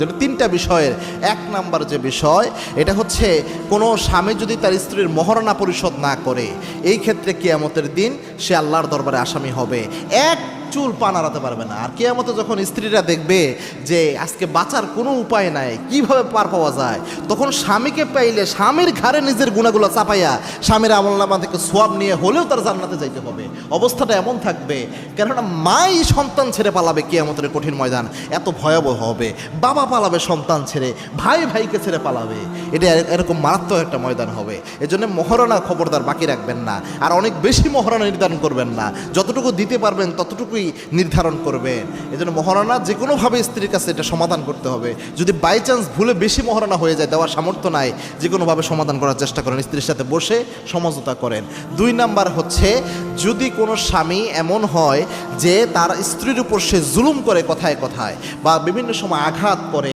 যেটা তিনটা বিষয়ের এক নাম্বার যে বিষয় এটা হচ্ছে কোনো স্বামী যদি তার স্ত্রীর মহারণা পরিশোধ না করে এই ক্ষেত্রে কিয়ামতের দিন সে আল্লাহর দরবারে আসামি হবে, এক চুল পা নাড়াতে পারবে না। আর কিয়ামতে যখন স্ত্রীরা দেখবে যে আজকে বাঁচার কোনো উপায় নাই, কিভাবে পার পাওয়া যায়, তখন স্বামীকে পাইলে স্বামীর ঘাড়ে নিজের গুণাগুলো চাপাইয়া স্বামীর আমলনামা থেকে সোয়াব নিয়ে হলেও তার জান্নাতে যাইতে হবে। অবস্থাটা এমন থাকবে, কেননা মাই সন্তান ছেড়ে পালাবে কিয়ামতের কঠিন ময়দান, এত ভয়াবহ হবে। বাবা পালাবে সন্তান ছেড়ে, ভাই ভাইকে ছেড়ে পালাবে, এটা এরকম মারাত্মক একটা ময়দান হবে। এজন্য মহারণা খবরদার বাকি রাখবেন না, আর অনেক বেশি মহারণা নির্ধারণ করবেন না, যতটুকু দিতে পারবেন ততটুকুই নির্ধারণ করবেন। এজন্য মহারণা যে কোনোভাবে স্ত্রীর কাছে এটা সমাধান করতে হবে। যদি বাই চান্স ভুলে বেশি মহারণা হয়ে যায়, দেওয়ার সামর্থ্য নাই, যে কোনোভাবে সমাধান করার চেষ্টা করেন, স্ত্রীর সাথে বসে সমঝোতা করেন। 2 নাম্বার হচ্ছে, যদি কোনো স্বামী এমন হয় যে তার স্ত্রীর উপর সে জুলুম করে কথায় কথায় বা বিভিন্ন সময় আঘাত করে,